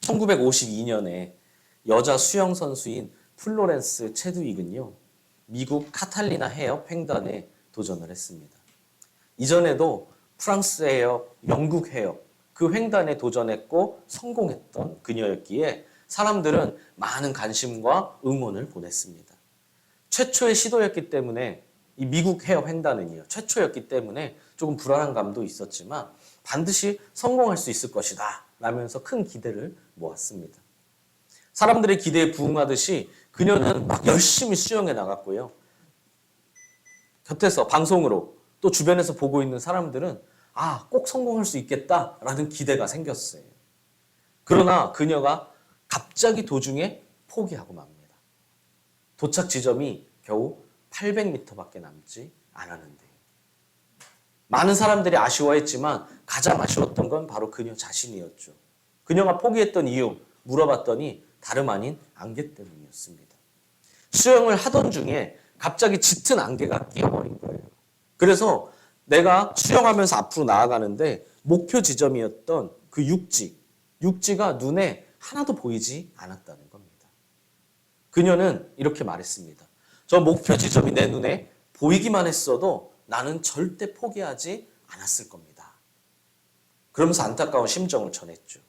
1952년에 여자 수영 선수인 플로렌스 체드윅은요, 미국 카탈리나 해협 횡단에 도전을 했습니다. 이전에도 프랑스 해협, 영국 해협, 그 횡단에 도전했고 성공했던 그녀였기에 사람들은 많은 관심과 응원을 보냈습니다. 최초의 시도였기 때문에 이 미국 해협 횡단은요, 최초였기 때문에 조금 불안한 감도 있었지만 반드시 성공할 수 있을 것이다 라면서 큰 기대를 모았습니다. 사람들의 기대에 부응하듯이 그녀는 막 열심히 수영해 나갔고요. 곁에서 방송으로 또 주변에서 보고 있는 사람들은 꼭 성공할 수 있겠다라는 기대가 생겼어요. 그러나 그녀가 갑자기 도중에 포기하고 맙니다. 도착 지점이 겨우 800m밖에 남지 않았는데요. 많은 사람들이 아쉬워했지만 가장 아쉬웠던 건 바로 그녀 자신이었죠. 그녀가 포기했던 이유 물어봤더니 다름 아닌 안개 때문이었습니다. 수영을 하던 중에 갑자기 짙은 안개가 끼어버린 거예요. 그래서 내가 수영하면서 앞으로 나아가는데 목표 지점이었던 그 육지가 눈에 하나도 보이지 않았다는 겁니다. 그녀는 이렇게 말했습니다. 저 목표 지점이 내 눈에 보이기만 했어도 나는 절대 포기하지 않았을 겁니다. 그러면서 안타까운 심정을 전했죠.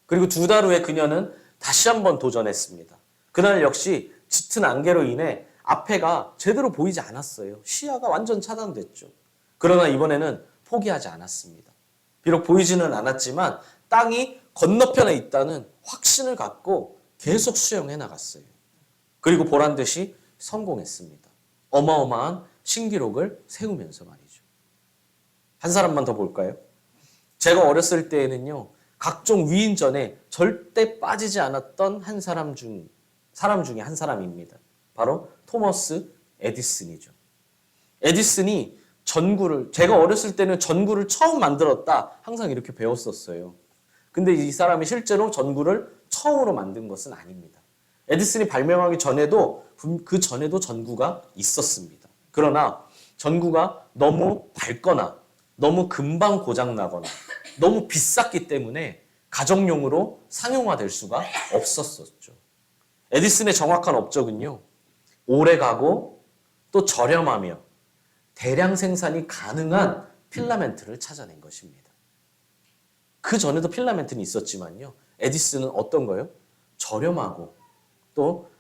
그리고 2달 후에 그녀는 다시 한번 도전했습니다. 그날 역시 짙은 안개로 인해 앞에가 제대로 보이지 않았어요. 시야가 완전 차단됐죠. 그러나 이번에는 포기하지 않았습니다. 비록 보이지는 않았지만 땅이 건너편에 있다는 확신을 갖고 계속 수영해 나갔어요. 그리고 보란 듯이 성공했습니다. 어마어마한 신기록을 세우면서 말이죠. 한 사람만 더 볼까요? 제가 어렸을 때에는요, 각종 위인전에 절대 빠지지 않았던 사람 중에 한 사람입니다. 바로 토머스 에디슨이죠. 에디슨이 제가 어렸을 때는 전구를 처음 만들었다 항상 이렇게 배웠었어요. 근데 이 사람이 실제로 전구를 처음으로 만든 것은 아닙니다. 에디슨이 발명하기 전에도 그 전에도 전구가 있었습니다. 그러나 전구가 너무 밝거나 너무 금방 고장나거나 너무 비쌌기 때문에 가정용으로 상용화될 수가 없었었죠. 에디슨의 정확한 업적은요, 오래가고 또 저렴하며 대량 생산이 가능한 필라멘트를 찾아낸 것입니다. 그 전에도 필라멘트는 있었지만요, 에디슨은 어떤 거요? 저렴하고 또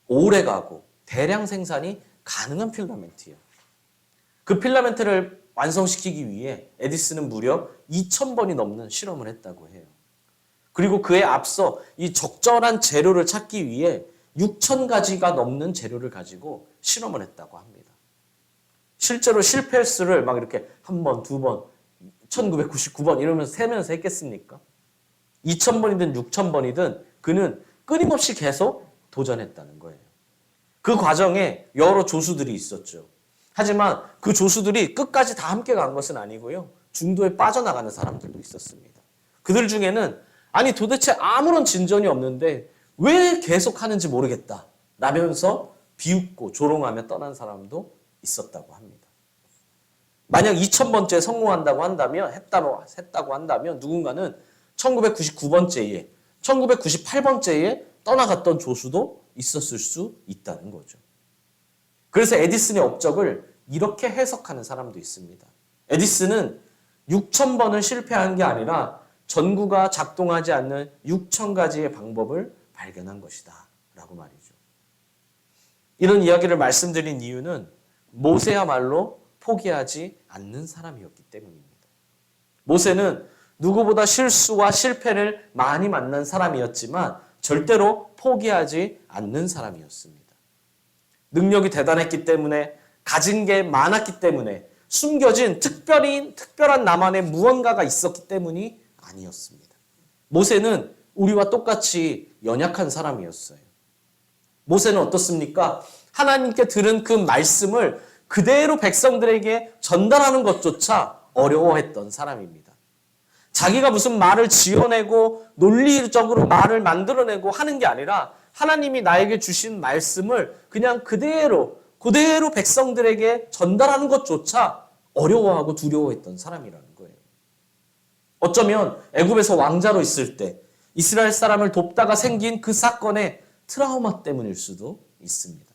오래가고 대량 생산이 가능한 필라멘트예요. 그 필라멘트를 완성시키기 위해 에디슨은 무려 2,000번이 넘는 실험을 했다고 해요. 그리고 그에 앞서 이 적절한 재료를 찾기 위해 6,000가지가 넘는 재료를 가지고 실험을 했다고 합니다. 실제로 실패 횟수를 막 이렇게 1번, 2번, 1999번 이러면서 세면서 했겠습니까? 2,000번이든 6,000번이든 그는 끊임없이 계속 도전했다는 거예요. 그 과정에 여러 조수들이 있었죠. 하지만 그 조수들이 끝까지 다 함께 간 것은 아니고요. 중도에 빠져나가는 사람들도 있었습니다. 그들 중에는 도대체 아무런 진전이 없는데 왜 계속 하는지 모르겠다 라면서 비웃고 조롱하며 떠난 사람도 있었다고 합니다. 만약 2,000번째 성공한다고 한다면, 했다고 한다면 누군가는 1999번째에, 1998번째에 떠나갔던 조수도 있었을 수 있다는 거죠. 그래서 에디슨의 업적을 이렇게 해석하는 사람도 있습니다. 에디슨은 6,000번을 실패한 게 아니라 전구가 작동하지 않는 6,000가지의 방법을 발견한 것이다 라고 말이죠. 이런 이야기를 말씀드린 이유는 모세야말로 포기하지 않는 사람이었기 때문입니다. 모세는 누구보다 실수와 실패를 많이 만난 사람이었지만 절대로 포기하지 않는 사람이었습니다. 능력이 대단했기 때문에, 가진 게 많았기 때문에, 숨겨진 특별한 나만의 무언가가 있었기 때문이 아니었습니다. 모세는 우리와 똑같이 연약한 사람이었어요. 모세는 어떻습니까? 하나님께 들은 그 말씀을 그대로 백성들에게 전달하는 것조차 어려워했던 사람입니다. 자기가 무슨 말을 지어내고 논리적으로 말을 만들어내고 하는 게 아니라 하나님이 나에게 주신 말씀을 그냥 그대로 백성들에게 전달하는 것조차 어려워하고 두려워했던 사람이라는 거예요. 어쩌면 애굽에서 왕자로 있을 때 이스라엘 사람을 돕다가 생긴 그 사건의 트라우마 때문일 수도 있습니다.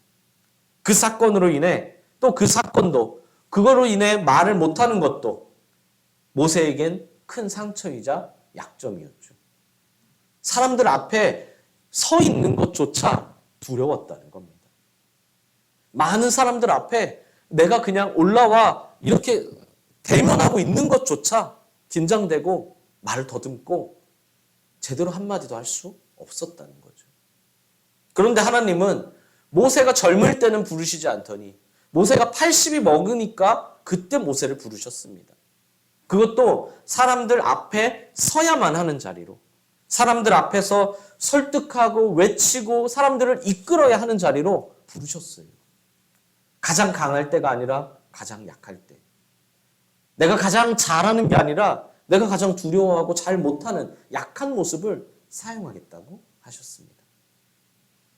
그 사건으로 인해 또 그 사건도 그거로 인해 말을 못하는 것도 모세에겐 큰 상처이자 약점이었죠. 사람들 앞에 서 있는 것조차 두려웠다는 겁니다. 많은 사람들 앞에 내가 그냥 올라와 이렇게 대면하고 있는 것조차 긴장되고 말을 더듬고 제대로 한마디도 할 수 없었다는 거죠. 그런데 하나님은 모세가 젊을 때는 부르시지 않더니 모세가 80이 먹으니까 그때 모세를 부르셨습니다. 그것도 사람들 앞에 서야만 하는 자리로, 사람들 앞에서 설득하고 외치고 사람들을 이끌어야 하는 자리로 부르셨어요. 가장 강할 때가 아니라 가장 약할 때. 내가 가장 잘하는 게 아니라 내가 가장 두려워하고 잘 못하는 약한 모습을 사용하겠다고 하셨습니다.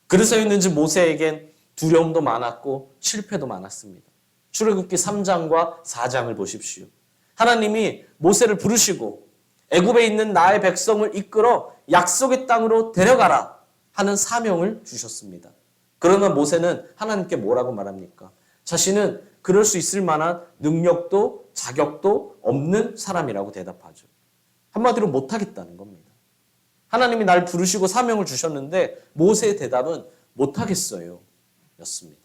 그래서였는지 모세에겐 두려움도 많았고 실패도 많았습니다. 출애굽기 3장과 4장을 보십시오. 하나님이 모세를 부르시고 애굽에 있는 나의 백성을 이끌어 약속의 땅으로 데려가라 하는 사명을 주셨습니다. 그러나 모세는 하나님께 뭐라고 말합니까? 자신은 그럴 수 있을 만한 능력도 자격도 없는 사람이라고 대답하죠. 한마디로 못하겠다는 겁니다. 하나님이 날 부르시고 사명을 주셨는데 모세의 대답은 못하겠어요 였습니다.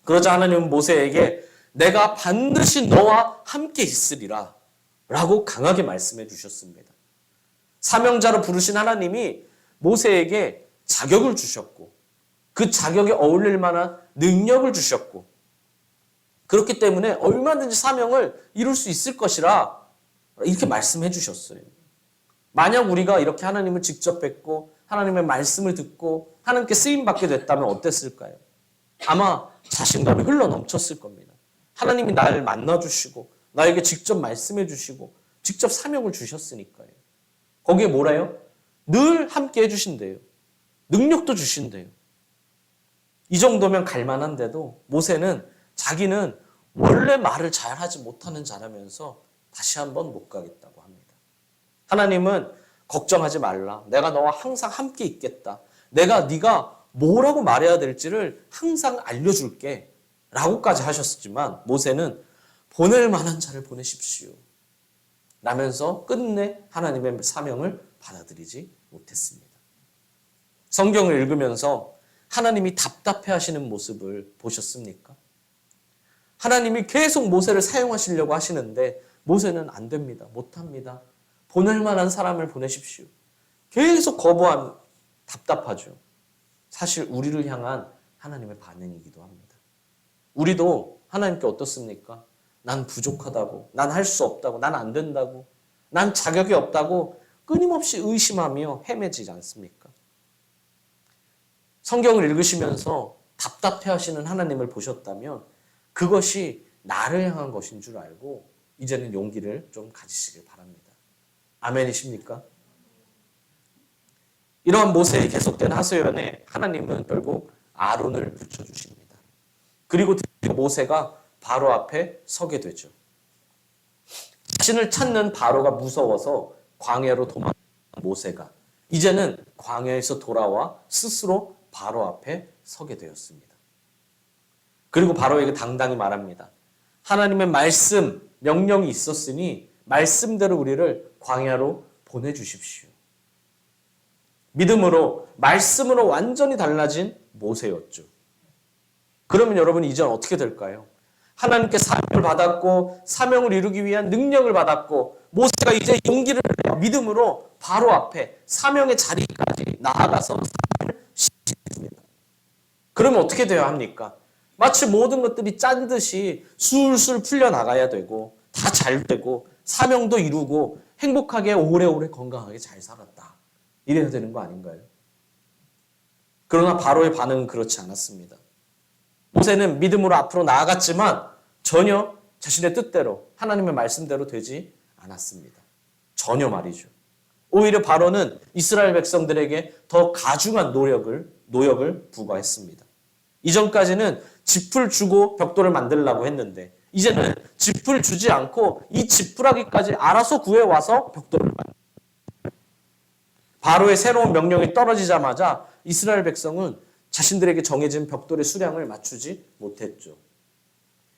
그러자 하나님은 모세에게 내가 반드시 너와 함께 있으리라 라고 강하게 말씀해 주셨습니다. 사명자로 부르신 하나님이 모세에게 자격을 주셨고 그 자격에 어울릴 만한 능력을 주셨고 그렇기 때문에 얼마든지 사명을 이룰 수 있을 것이라 이렇게 말씀해 주셨어요. 만약 우리가 이렇게 하나님을 직접 뵙고 하나님의 말씀을 듣고 하나님께 쓰임받게 됐다면 어땠을까요? 아마 자신감이 흘러넘쳤을 겁니다. 하나님이 나를 만나주시고 나에게 직접 말씀해 주시고 직접 사명을 주셨으니까요. 거기에 뭐래요? 늘 함께 해주신대요. 능력도 주신대요. 이 정도면 갈만한데도 모세는 자기는 원래 말을 잘하지 못하는 자라면서 다시 한번 못 가겠다고 합니다. 하나님은 걱정하지 말라. 내가 너와 항상 함께 있겠다. 네가 뭐라고 말해야 될지를 항상 알려줄게. 라고까지 하셨지만 모세는 보낼 만한 자를 보내십시오. 라면서 끝내 하나님의 사명을 받아들이지 못했습니다. 성경을 읽으면서 하나님이 답답해하시는 모습을 보셨습니까? 하나님이 계속 모세를 사용하시려고 하시는데 모세는 안 됩니다. 못합니다. 보낼 만한 사람을 보내십시오. 계속 거부하면 답답하죠. 사실 우리를 향한 하나님의 반응이기도 합니다. 우리도 하나님께 어떻습니까? 난 부족하다고, 난 할 수 없다고, 난 안 된다고, 난 자격이 없다고 끊임없이 의심하며 헤매지지 않습니까? 성경을 읽으시면서 답답해하시는 하나님을 보셨다면 그것이 나를 향한 것인 줄 알고 이제는 용기를 좀 가지시길 바랍니다. 아멘이십니까? 이러한 모세의 계속된 하소연에 하나님은 결국 아론을 붙여주십니다. 그리고 모세가 바로 앞에 서게 되죠. 자신을 찾는 바로가 무서워서 광야로 도망간 모세가 이제는 광야에서 돌아와 스스로 바로 앞에 서게 되었습니다. 그리고 바로에게 당당히 말합니다. 하나님의 말씀, 명령이 있었으니 말씀대로 우리를 광야로 보내주십시오. 믿음으로, 말씀으로 완전히 달라진 모세였죠. 그러면 여러분 이제 어떻게 될까요? 하나님께 사명을 받았고 사명을 이루기 위한 능력을 받았고 모세가 이제 용기를 내어 믿음으로 바로 앞에 사명의 자리까지 나아가서 사명을 시작했습니다. 그러면 어떻게 되어야 합니까? 마치 모든 것들이 짠 듯이 술술 풀려나가야 되고 다 잘 되고 사명도 이루고 행복하게 오래오래 건강하게 잘 살았다. 이래야 되는 거 아닌가요? 그러나 바로의 반응은 그렇지 않았습니다. 모세는 믿음으로 앞으로 나아갔지만 전혀 자신의 뜻대로 하나님의 말씀대로 되지 않았습니다. 전혀 말이죠. 오히려 바로는 이스라엘 백성들에게 더 가중한 노역을 부과했습니다. 이전까지는 짚을 주고 벽돌을 만들려고 했는데 이제는 짚을 주지 않고 이 지푸라기까지 알아서 구해와서 벽돌을 만듭니다. 바로의 새로운 명령이 떨어지자마자 이스라엘 백성은 자신들에게 정해진 벽돌의 수량을 맞추지 못했죠.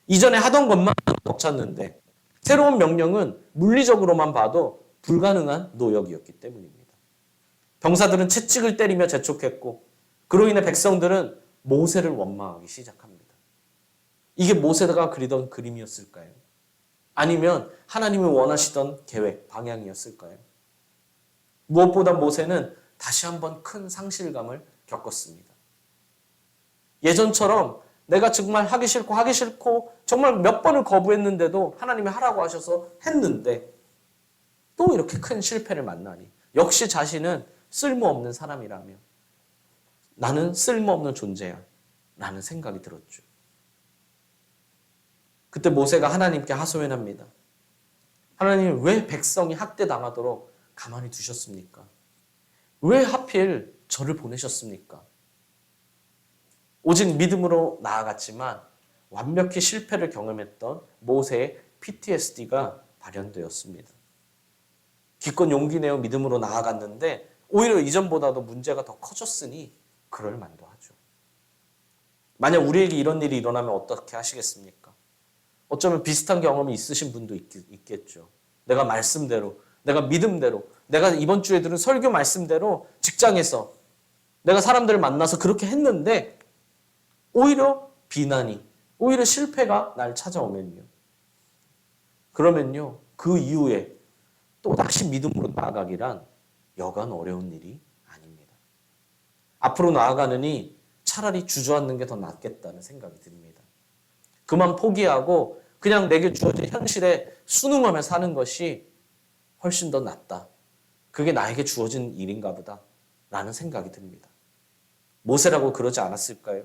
이전에 하던 것만 벅찼는데 새로운 명령은 물리적으로만 봐도 불가능한 노역이었기 때문입니다. 병사들은 채찍을 때리며 재촉했고 그로 인해 백성들은 모세를 원망하기 시작합니다. 이게 모세가 그리던 그림이었을까요? 아니면 하나님이 원하시던 계획, 방향이었을까요? 무엇보다 모세는 다시 한번 큰 상실감을 겪었습니다. 예전처럼 내가 정말 하기 싫고 정말 몇 번을 거부했는데도 하나님이 하라고 하셔서 했는데 또 이렇게 큰 실패를 만나니 역시 자신은 쓸모없는 사람이라며 나는 쓸모없는 존재야 라는 생각이 들었죠. 그때 모세가 하나님께 하소연합니다. 하나님, 왜 백성이 학대당하도록 가만히 두셨습니까? 왜 하필 저를 보내셨습니까? 오직 믿음으로 나아갔지만 완벽히 실패를 경험했던 모세의 PTSD가 발현되었습니다. 기껏 용기 내어 믿음으로 나아갔는데 오히려 이전보다도 문제가 더 커졌으니 그럴 만도 하죠. 만약 우리에게 이런 일이 일어나면 어떻게 하시겠습니까? 어쩌면 비슷한 경험이 있으신 분도 있겠죠. 내가 말씀대로, 내가 믿음대로, 내가 이번 주에 들은 설교 말씀대로 직장에서 내가 사람들을 만나서 그렇게 했는데 오히려 비난이, 오히려 실패가 날 찾아오면요. 그러면요, 그 이후에 또다시 믿음으로 나아가기란 여간 어려운 일이 아닙니다. 앞으로 나아가느니 차라리 주저앉는 게 더 낫겠다는 생각이 듭니다. 그만 포기하고 그냥 내게 주어진 현실에 순응하며 사는 것이 훨씬 더 낫다. 그게 나에게 주어진 일인가 보다 라는 생각이 듭니다. 모세라고 그러지 않았을까요?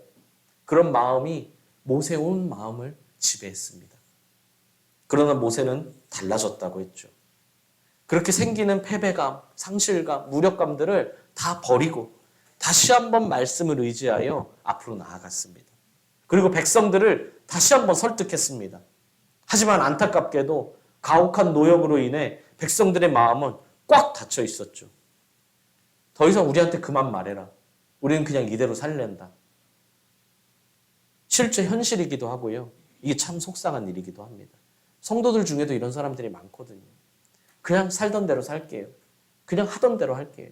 그런 마음이 모세의 온 마음을 지배했습니다. 그러나 모세는 달라졌다고 했죠. 그렇게 생기는 패배감, 상실감, 무력감들을 다 버리고 다시 한번 말씀을 의지하여 앞으로 나아갔습니다. 그리고 백성들을 다시 한번 설득했습니다. 하지만 안타깝게도 가혹한 노역으로 인해 백성들의 마음은 꽉 닫혀 있었죠. 더 이상 우리한테 그만 말해라. 우리는 그냥 이대로 살랜다. 실제 현실이기도 하고요. 이게 참 속상한 일이기도 합니다. 성도들 중에도 이런 사람들이 많거든요. 그냥 살던 대로 살게요. 그냥 하던 대로 할게요.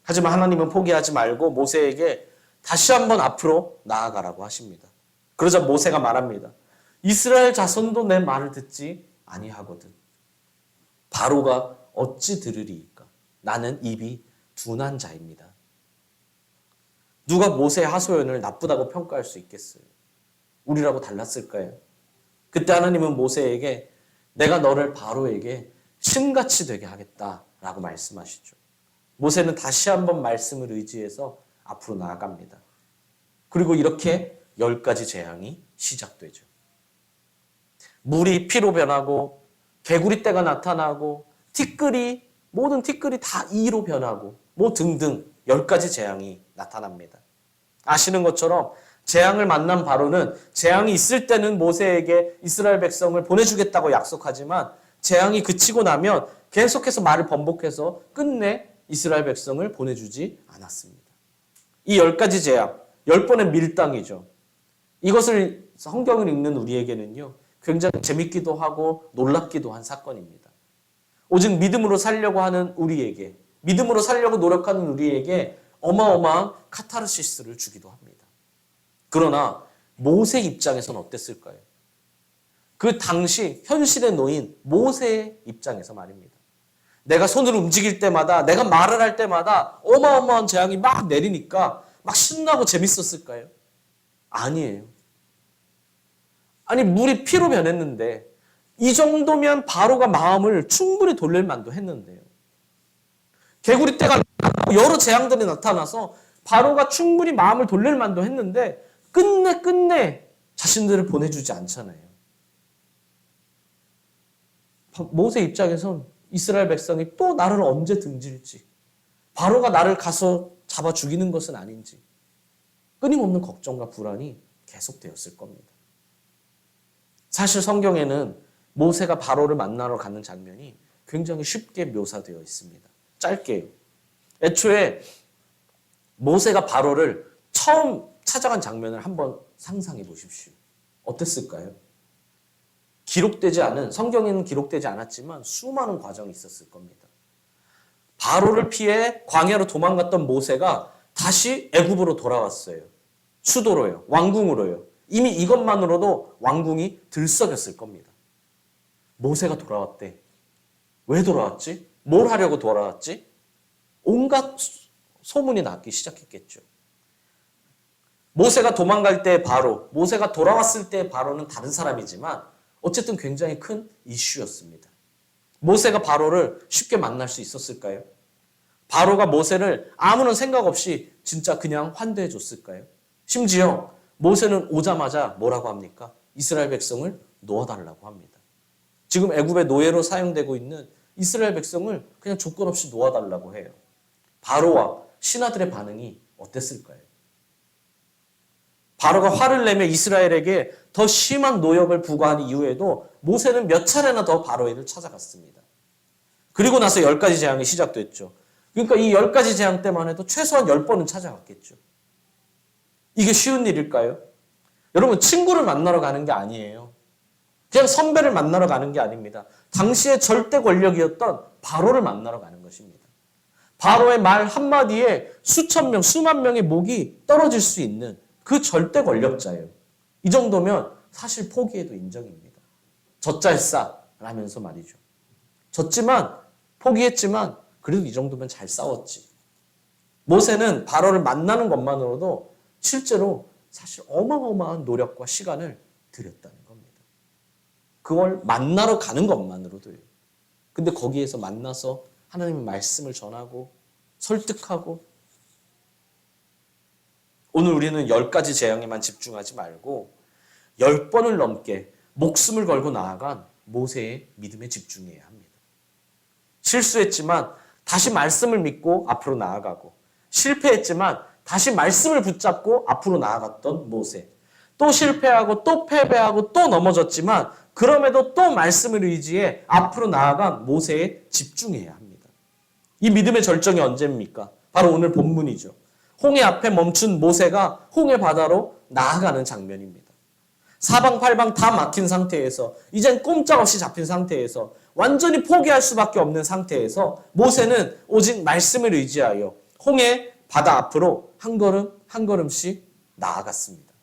하지만 하나님은 포기하지 말고 모세에게 다시 한번 앞으로 나아가라고 하십니다. 그러자 모세가 말합니다. 이스라엘 자손도 내 말을 듣지 아니하거든. 바로가 어찌 들으리이까? 나는 입이 둔한 자입니다. 누가 모세의 하소연을 나쁘다고 평가할 수 있겠어요? 우리라고 달랐을까요? 그때 하나님은 모세에게 내가 너를 바로에게 신같이 되게 하겠다라고 말씀하시죠. 모세는 다시 한번 말씀을 의지해서 앞으로 나아갑니다. 그리고 이렇게 10가지 재앙이 시작되죠. 물이 피로 변하고 개구리떼가 나타나고 모든 티끌이 다 이로 변하고 뭐 등등 10가지 재앙이 나타납니다. 아시는 것처럼 재앙을 만난 바로는 재앙이 있을 때는 모세에게 이스라엘 백성을 보내주겠다고 약속하지만 재앙이 그치고 나면 계속해서 말을 번복해서 끝내 이스라엘 백성을 보내주지 않았습니다. 이 10가지 재앙, 10번의 밀당이죠. 이것을 성경을 읽는 우리에게는요, 굉장히 재밌기도 하고 놀랍기도 한 사건입니다. 오직 믿음으로 살려고 하는 우리에게, 믿음으로 살려고 노력하는 우리에게 어마어마한 카타르시스를 주기도 합니다. 그러나 모세 입장에서는 어땠을까요? 그 당시 현실에 놓인 모세의 입장에서 말입니다. 내가 손을 움직일 때마다, 내가 말을 할 때마다 어마어마한 재앙이 막 내리니까 막 신나고 재밌었을까요? 아니에요. 아니, 물이 피로 변했는데 이 정도면 바로가 마음을 충분히 돌릴 만도 했는데요. 개구리떼가 나타나고 여러 재앙들이 나타나서 바로가 충분히 마음을 돌릴 만도 했는데 끝내 자신들을 보내주지 않잖아요. 모세 입장에선 이스라엘 백성이 또 나를 언제 등질지, 바로가 나를 가서 잡아 죽이는 것은 아닌지 끊임없는 걱정과 불안이 계속되었을 겁니다. 사실 성경에는 모세가 바로를 만나러 가는 장면이 굉장히 쉽게 묘사되어 있습니다. 짧게요. 애초에 모세가 바로를 처음 찾아간 장면을 한번 상상해 보십시오. 어땠을까요? 기록되지 않은, 성경에는 기록되지 않았지만 수많은 과정이 있었을 겁니다. 바로를 피해 광야로 도망갔던 모세가 다시 애굽으로 돌아왔어요. 수도로요. 왕궁으로요. 이미 이것만으로도 왕궁이 들썩였을 겁니다. 모세가 돌아왔대. 왜 돌아왔지? 뭘 하려고 돌아왔지? 온갖 소문이 나기 시작했겠죠. 모세가 도망갈 때 바로, 모세가 돌아왔을 때 바로는 다른 사람이지만 어쨌든 굉장히 큰 이슈였습니다. 모세가 바로를 쉽게 만날 수 있었을까요? 바로가 모세를 아무런 생각 없이 진짜 그냥 환대해 줬을까요? 심지어 모세는 오자마자 뭐라고 합니까? 이스라엘 백성을 놓아달라고 합니다. 지금 애굽의 노예로 사용되고 있는 이스라엘 백성을 그냥 조건 없이 놓아달라고 해요. 바로와 신하들의 반응이 어땠을까요? 바로가 화를 내며 이스라엘에게 더 심한 노역을 부과한 이후에도 모세는 몇 차례나 더 바로를 찾아갔습니다. 그리고 나서 10가지 재앙이 시작됐죠. 그러니까 이 10가지 재앙 때만 해도 최소한 10번은 찾아갔겠죠. 이게 쉬운 일일까요? 여러분, 친구를 만나러 가는 게 아니에요. 그냥 선배를 만나러 가는 게 아닙니다. 당시의 절대 권력이었던 바로를 만나러 가는 것입니다. 바로의 말 한마디에 수천 명, 수만 명의 목이 떨어질 수 있는 그 절대 권력자예요. 이 정도면 사실 포기해도 인정입니다. 젖잘싸라면서 말이죠. 졌지만, 포기했지만 그래도 이 정도면 잘 싸웠지. 모세는 바로를 만나는 것만으로도 실제로 사실 어마어마한 노력과 시간을 들였다는 겁니다. 그걸 만나러 가는 것만으로도요. 근데 거기에서 만나서 하나님의 말씀을 전하고 설득하고, 오늘 우리는 10가지 재앙에만 집중하지 말고 10번을 넘게 목숨을 걸고 나아간 모세의 믿음에 집중해야 합니다. 실수했지만 다시 말씀을 믿고 앞으로 나아가고, 실패했지만 다시 말씀을 붙잡고 앞으로 나아갔던 모세. 또 실패하고 또 패배하고 또 넘어졌지만 그럼에도 또 말씀을 의지해 앞으로 나아간 모세에 집중해야 합니다. 이 믿음의 절정이 언제입니까? 바로 오늘 본문이죠. 홍해 앞에 멈춘 모세가 홍해 바다로 나아가는 장면입니다. 사방팔방 다 막힌 상태에서, 이젠 꼼짝없이 잡힌 상태에서, 완전히 포기할 수밖에 없는 상태에서 모세는 오직 말씀을 의지하여 홍해 바다 앞으로 한 걸음 한 걸음씩 나아갔습니다.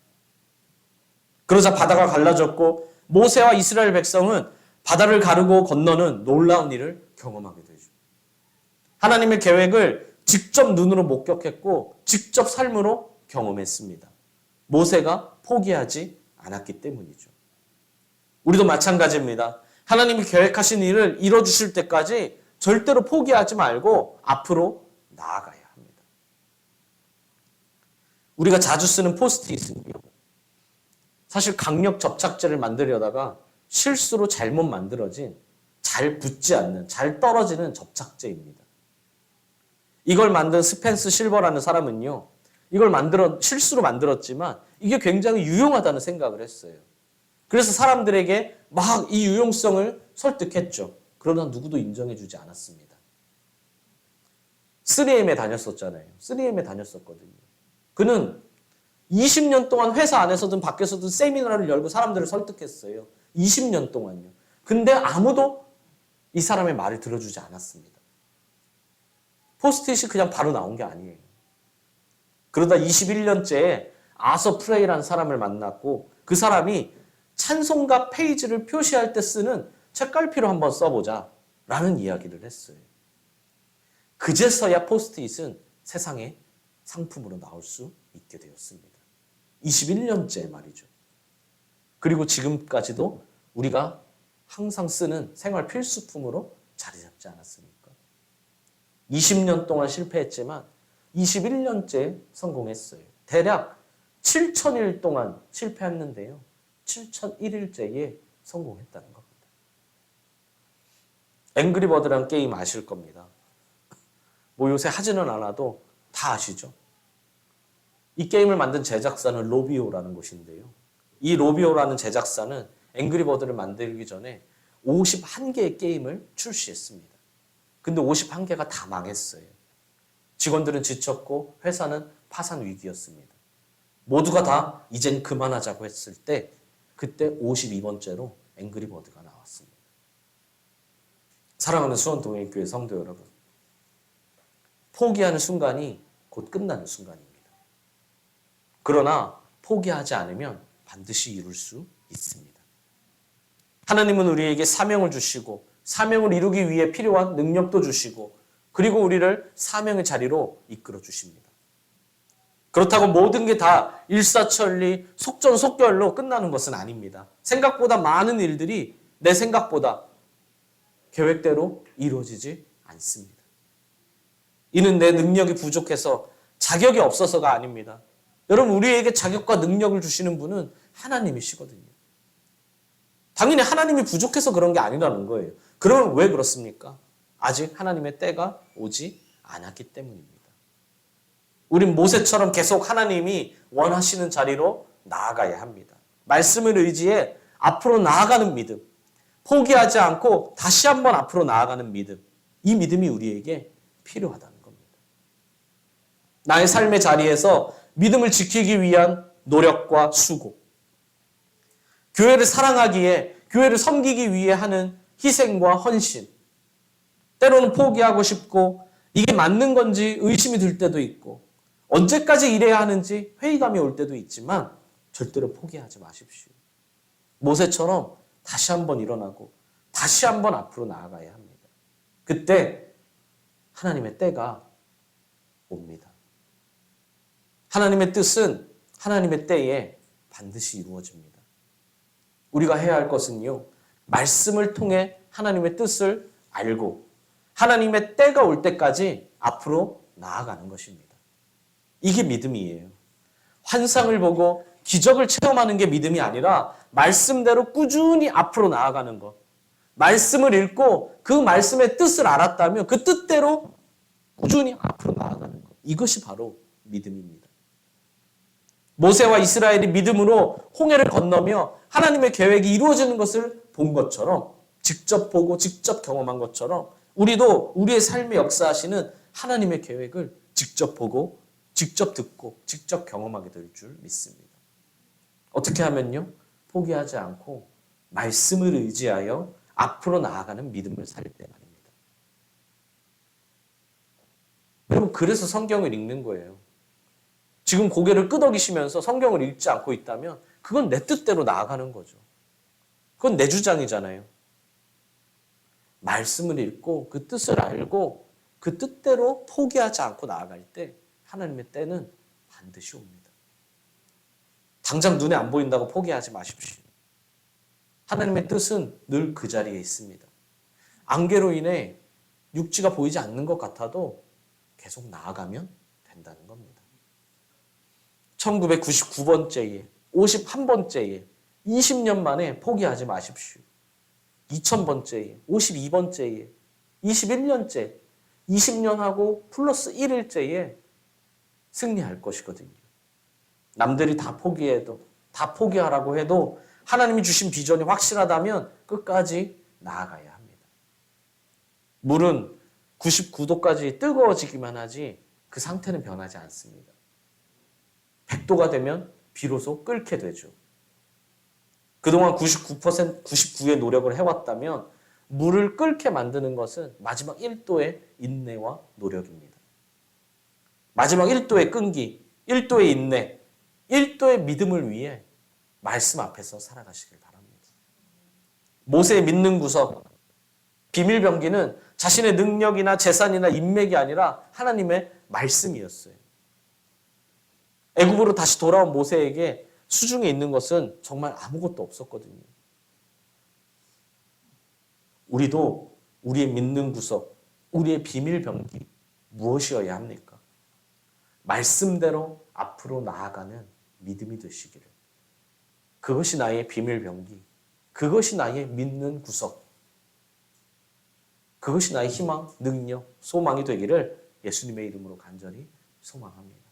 그러자 바다가 갈라졌고 모세와 이스라엘 백성은 바다를 가르고 건너는 놀라운 일을 경험하게 되죠. 하나님의 계획을 직접 눈으로 목격했고 직접 삶으로 경험했습니다. 모세가 포기하지 않았기 때문이죠. 우리도 마찬가지입니다. 하나님이 계획하신 일을 이뤄주실 때까지 절대로 포기하지 말고 앞으로 나아가야 합니다. 우리가 자주 쓰는 포스트잇은요, 사실 강력 접착제를 만들려다가 실수로 잘못 만들어진, 잘 붙지 않는, 잘 떨어지는 접착제입니다. 이걸 만든 스펜스 실버라는 사람은요, 이걸 실수로 만들었지만 이게 굉장히 유용하다는 생각을 했어요. 그래서 사람들에게 막 이 유용성을 설득했죠. 그러나 누구도 인정해주지 않았습니다. 3M에 다녔었잖아요. 3M에 다녔었거든요. 그는 20년 동안 회사 안에서든 밖에서든 세미나를 열고 사람들을 설득했어요. 20년 동안요. 근데 아무도 이 사람의 말을 들어주지 않았습니다. 포스트잇이 그냥 바로 나온 게 아니에요. 그러다 21년째에 아서 프레이라는 사람을 만났고, 그 사람이 찬송가 페이지를 표시할 때 쓰는 책갈피로 한번 써보자 라는 이야기를 했어요. 그제서야 포스트잇은 세상에 상품으로 나올 수 있게 되었습니다. 21년째 말이죠. 그리고 지금까지도 우리가 항상 쓰는 생활 필수품으로 자리 잡지 않았습니까? 20년 동안 실패했지만 21년째 성공했어요. 대략 7,000일 동안 실패했는데요. 7,001일째에 성공했다는 겁니다. 앵그리버드라는 게임 아실 겁니다. 뭐 요새 하지는 않아도 다 아시죠? 이 게임을 만든 제작사는 로비오라는 곳인데요. 이 로비오라는 제작사는 앵그리버드를 만들기 전에 51개의 게임을 출시했습니다. 근데 51개가 다 망했어요. 직원들은 지쳤고 회사는 파산 위기였습니다. 모두가 다 이젠 그만하자고 했을 때 그때 52번째로 앵그리버드가 나왔습니다. 사랑하는 수원동행교회 성도 여러분, 포기하는 순간이 곧 끝나는 순간입니다. 그러나 포기하지 않으면 반드시 이룰 수 있습니다. 하나님은 우리에게 사명을 주시고 사명을 이루기 위해 필요한 능력도 주시고 그리고 우리를 사명의 자리로 이끌어 주십니다. 그렇다고 모든 게 다 일사천리 속전속결로 끝나는 것은 아닙니다. 생각보다 많은 일들이 내 생각보다 계획대로 이루어지지 않습니다. 이는 내 능력이 부족해서 자격이 없어서가 아닙니다. 여러분, 우리에게 자격과 능력을 주시는 분은 하나님이시거든요. 당연히 하나님이 부족해서 그런 게 아니라는 거예요. 그러면 왜 그렇습니까? 아직 하나님의 때가 오지 않았기 때문입니다. 우린 모세처럼 계속 하나님이 원하시는 자리로 나아가야 합니다. 말씀을 의지해 앞으로 나아가는 믿음, 포기하지 않고 다시 한번 앞으로 나아가는 믿음, 이 믿음이 우리에게 필요하다는 겁니다. 나의 삶의 자리에서 믿음을 지키기 위한 노력과 수고, 교회를 사랑하기에, 교회를 섬기기 위해 하는 희생과 헌신, 때로는 포기하고 싶고 이게 맞는 건지 의심이 들 때도 있고 언제까지 일해야 하는지 회의감이 올 때도 있지만 절대로 포기하지 마십시오. 모세처럼 다시 한번 일어나고 다시 한번 앞으로 나아가야 합니다. 그때 하나님의 때가 옵니다. 하나님의 뜻은 하나님의 때에 반드시 이루어집니다. 우리가 해야 할 것은요, 말씀을 통해 하나님의 뜻을 알고 하나님의 때가 올 때까지 앞으로 나아가는 것입니다. 이게 믿음이에요. 환상을 보고 기적을 체험하는 게 믿음이 아니라 말씀대로 꾸준히 앞으로 나아가는 것. 말씀을 읽고 그 말씀의 뜻을 알았다면 그 뜻대로 꾸준히 앞으로 나아가는 것. 이것이 바로 믿음입니다. 모세와 이스라엘이 믿음으로 홍해를 건너며 하나님의 계획이 이루어지는 것을 본 것처럼, 직접 보고 직접 경험한 것처럼 우리도 우리의 삶에 역사하시는 하나님의 계획을 직접 보고 직접 듣고 직접 경험하게 될 줄 믿습니다. 어떻게 하면요? 포기하지 않고 말씀을 의지하여 앞으로 나아가는 믿음을 살 때 말입니다. 여러분, 그래서 성경을 읽는 거예요. 지금 고개를 끄덕이시면서 성경을 읽지 않고 있다면 그건 내 뜻대로 나아가는 거죠. 그건 내 주장이잖아요. 말씀을 읽고 그 뜻을 알고 그 뜻대로 포기하지 않고 나아갈 때 하나님의 때는 반드시 옵니다. 당장 눈에 안 보인다고 포기하지 마십시오. 하나님의 뜻은 늘 그 자리에 있습니다. 안개로 인해 육지가 보이지 않는 것 같아도 계속 나아가면 된다는 겁니다. 1999번째에, 51번째에, 20년 만에 포기하지 마십시오. 2000번째에, 52번째에, 21년째, 20년 하고 플러스 1일째에 승리할 것이거든요. 남들이 다 포기해도, 다 포기하라고 해도 하나님이 주신 비전이 확실하다면 끝까지 나아가야 합니다. 물은 99도까지 뜨거워지기만 하지 그 상태는 변하지 않습니다. 100도가 되면 비로소 끓게 되죠. 그동안 99의 노력을 해왔다면 물을 끓게 만드는 것은 마지막 1도의 인내와 노력입니다. 마지막 1도의 끈기, 1도의 인내, 1도의 믿음을 위해 말씀 앞에서 살아가시길 바랍니다. 모세의 믿는 구석, 비밀병기는 자신의 능력이나 재산이나 인맥이 아니라 하나님의 말씀이었어요. 애굽으로 다시 돌아온 모세에게 수중에 있는 것은 정말 아무것도 없었거든요. 우리도 우리의 믿는 구석, 우리의 비밀병기 무엇이어야 합니까? 말씀대로 앞으로 나아가는 믿음이 되시기를. 그것이 나의 비밀병기, 그것이 나의 믿는 구석, 그것이 나의 희망, 능력, 소망이 되기를 예수님의 이름으로 간절히 소망합니다.